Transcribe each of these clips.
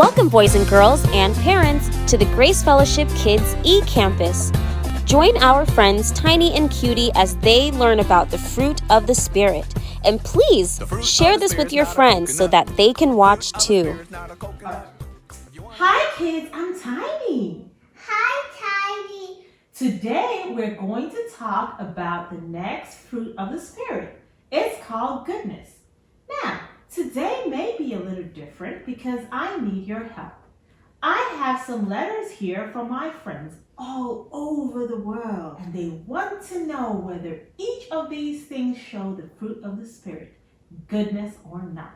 Welcome, boys and girls and parents, to the Grace Fellowship Kids eCampus. Join our friends Tiny and Cutie as they learn about the fruit of the Spirit. And please share this with your friends so that they can watch too. Hi kids, I'm Tiny. Hi, Tiny. Today we're going to talk about the next fruit of the Spirit. It's called goodness. Now, today may be a little different because I need your help. I have some letters here from my friends all over the world, and they want to know whether each of these things show the fruit of the Spirit, goodness or not.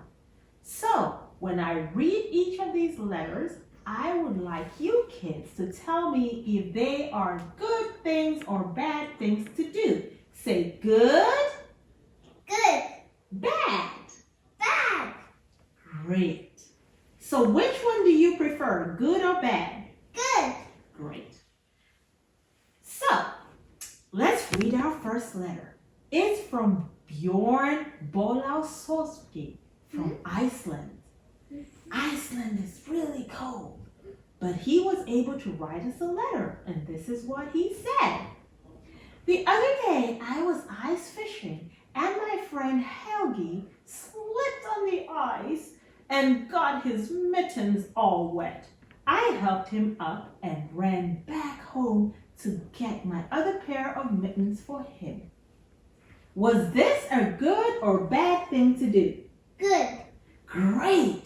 So, when I read each of these letters, I would like you kids to tell me if they are good things or bad things to do. Say good, Good. bad. Bad. Great. So which one do you prefer, good or bad? Good. Great. So, let's read our first letter. It's from Bjorn Bolausoski from Iceland. Iceland is really cold, but he was able to write us a letter, and this is what he said. The other day, I was ice fishing, and my friend Helgi slipped on the ice and got his mittens all wet. I helped him up and ran back home to get my other pair of mittens for him. Was this a good or bad thing to do? Good. Great!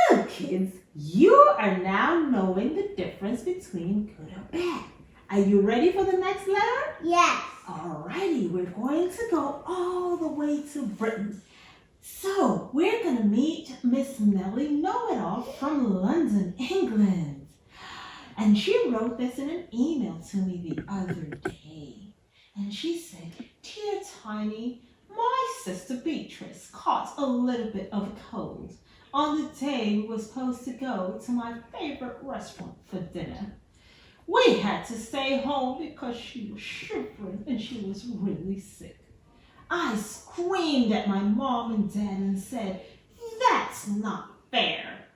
Good, kids. You are now knowing the difference between good or bad. Are you ready for the next letter? Yes. Alrighty, we're going to go all the way to Britain. So, we're going to meet Miss Nellie Know-It-All from London, England. And she wrote this in an email to me the other day. And she said, "Dear Tiny, my sister Beatrice caught a little bit of a cold on the day we were supposed to go to my favorite restaurant for dinner. We had to stay home because she was shivering and she was really sick. I screamed at my mom and dad and said, 'That's not fair.'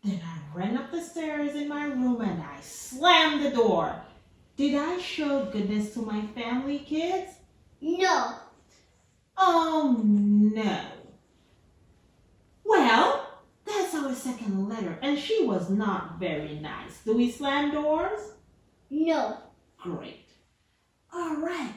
Then I ran up the stairs in my room and I slammed the door. Did I show goodness to my family, kids? No. Oh no. Well, that's our second letter, and she was not very nice. Do we slam doors? No. Great. All right.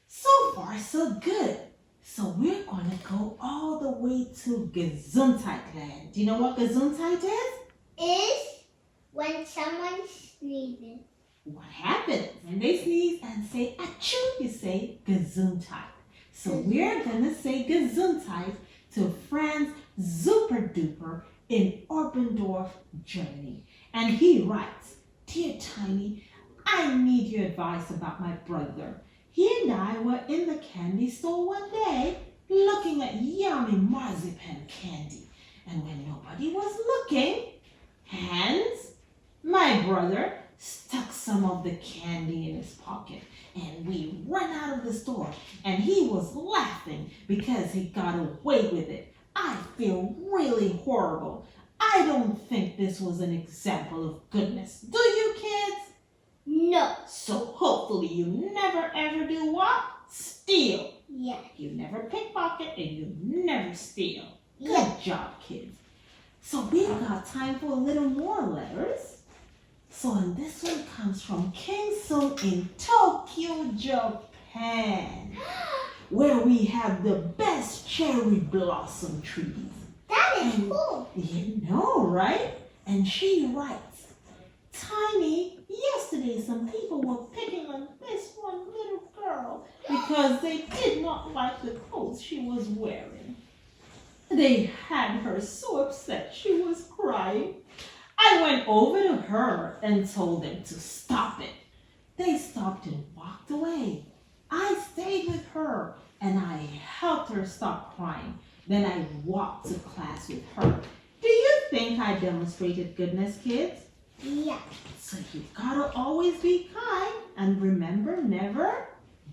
So far, so good. So we're going to go all the way to Gesundheitland. Do you know what Gesundheit is? Is when someone sneezes. What happens when they sneeze and say achoo? You say Gesundheit. So we're going to say Gesundheit to Franz Superduper in Oberndorf, Germany. And he writes, "Dear Tiny, I need your advice about my brother. He and I were in the candy store one day looking at yummy marzipan candy. And when nobody was looking, Hans, my brother, stuck some of the candy in his pocket. And we ran out of the store. And he was laughing because he got away with it. I feel really horrible. I don't think this was an example of goodness. Do you, kids? No. So hopefully you never ever do what? Steal. Yeah. You never pickpocket and you never steal. Good Yeah. job, kids. So we've got time for a little more letters. So and this one comes from King Sung in Tokyo, Japan, where we have the best cherry blossom trees. That is cool. You know, right? And she writes, "Tiny, yesterday some people were picking on this one little girl because they did not like the clothes she was wearing. They had her so upset she was crying. I went over to her and told them to stop it. They stopped and walked away. I stayed with her and I helped her stop crying. Then I walked to class with her. Do you think I demonstrated goodness, kids?" Yeah. So you've got to always be kind and remember, never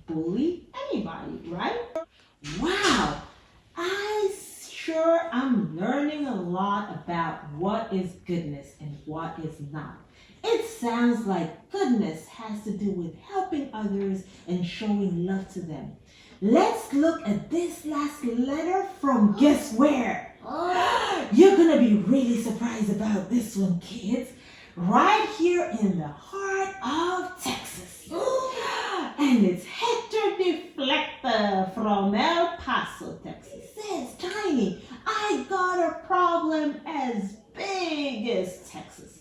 bully anybody, right? Wow, I sure I'm learning a lot about what is goodness and what is not. It sounds like goodness has to do with helping others and showing love to them. Let's look at this last letter from guess where? You're gonna be really surprised about this one, kids. Right here in the heart of Texas. And it's Hector Deflector from El Paso, Texas. Says, Tiny, I got a problem as big as Texas.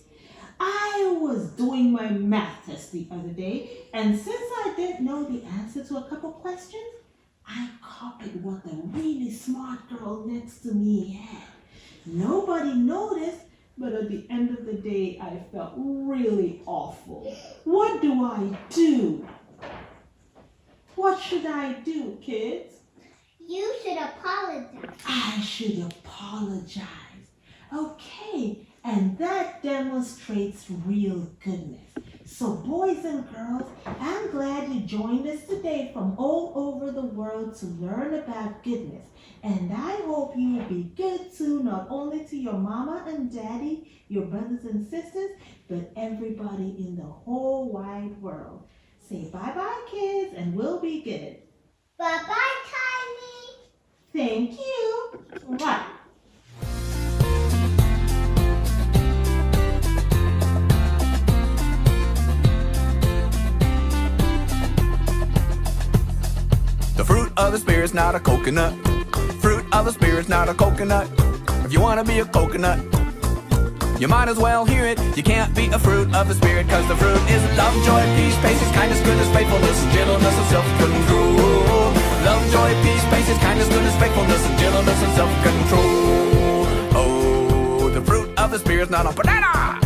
I was doing my math test the other day, and since I didn't know the answer to a couple questions, I copied what the really smart girl next to me had. Nobody noticed, but at the end of the day, I felt really awful. What do I do? What should I do, kids? You should apologize. I should apologize. Okay, and that demonstrates real goodness. So boys and girls, I'm glad you joined us today from all over the world to learn about goodness. And I hope you will be good too, not only to your mama and daddy, your brothers and sisters, but everybody in the whole wide world. Say bye-bye, kids, and we'll be good. Bye-bye, Tiny. Thank you. Right. The fruit of the spirit's not a coconut. Fruit of the spirit's not a coconut. If you wanna be a coconut, you might as well hear it. You can't be a fruit of the spirit, cause the fruit is love, joy, peace, patience, kindness, goodness, faithfulness, and gentleness, and self-control. Love, joy, peace, patience, kindness, goodness, faithfulness, and gentleness, and self-control. Oh, the fruit of the spirit's not a banana.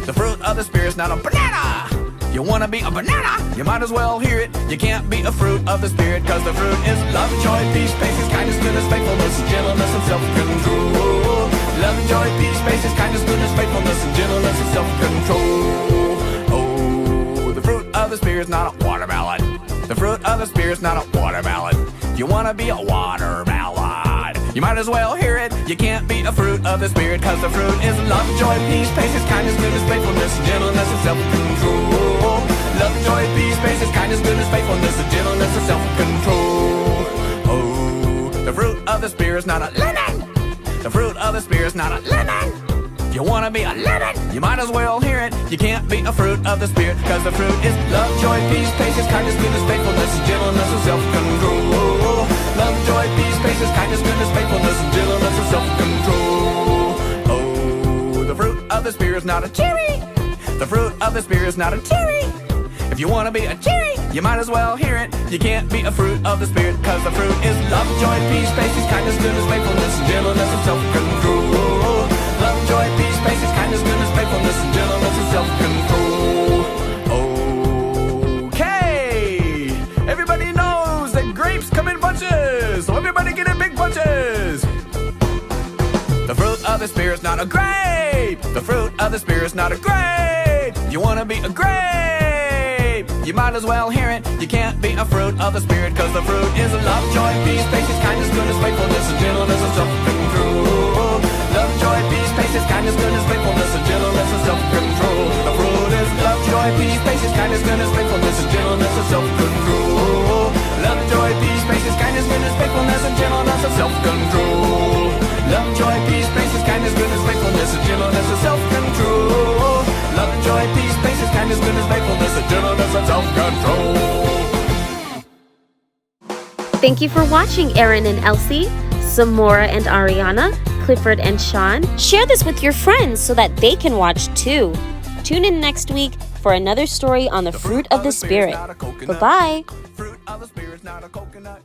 The fruit of the spirit's not a banana. You wanna be a banana? You might as well hear it. You can't be a fruit of the spirit, cause the fruit is love, joy, peace, patience, kindness, goodness, faithfulness, and gentleness, and self-control. Love, joy, peace, patience, kindness, goodness, faithfulness, and gentleness, and self-control. Oh, the fruit of the spirit's not a watermelon. The fruit of the spirit's not a watermelon. You wanna be a watermelon? You might as well hear it. You can't be a fruit of the spirit, cause the fruit is love, joy, peace, patience, kindness, goodness, faithfulness, and gentleness, and self-control. Love, joy, peace, patience, kindness, goodness, faithfulness, and gentleness, and self-control. Oh, the fruit of the spirit's not a lemon. The fruit of the spirit's not a lemon. You wanna be a lemon? You might as well hear it. You can't be a fruit of the spirit, cause the fruit is love, joy, peace, patience, kindness, goodness, faithfulness, and gentleness, and self-control. Love, joy, peace, patience, kindness, goodness, faithfulness, and gentleness, and self-control. Oh, the fruit of the spirit's not a cherry. The fruit of the spirit's not a cherry. If you wanna be a cherry, you might as well hear it. You can't be a fruit of the spirit, cause the fruit is love, joy, peace, patience, kindness, goodness, faithfulness, and gentleness, and self-control. Love, joy, peace, patience, kindness, goodness, faithfulness, and gentleness, and self-control. Okay, everybody knows that grapes come in bunches, so everybody get in big bunches. The fruit of the spirit's not a grape. The fruit of the spirit's not a grape. You wanna be a grape? You might as well hear it. You can't be a fruit of the spirit, cause the fruit is love, joy, peace, patience, kindness, goodness, faithfulness, and gentleness, and self-control. Love, joy, peace, patience, kindness, goodness, faithfulness, and gentleness, and self-control. The fruit is love, joy, peace, patience, kindness, goodness, faithfulness, and gentleness, and self-control. Love, joy, peace, patience, kindness, goodness, faithfulness, and gentleness, and self-control. Love, joy, peace, patience, kindness, goodness, faithfulness, and gentleness, and self-control. Love, joy, peace, patience, kindness, goodness, faithfulness, and gentleness, and self-control. Thank you for watching, Aaron and Elsie, Samora and Ariana, Clifford and Sean. Share this with your friends so that they can watch too. Tune in next week for another story on the fruit of the Spirit. Bye-bye. Fruit of the spirit's not a coconut.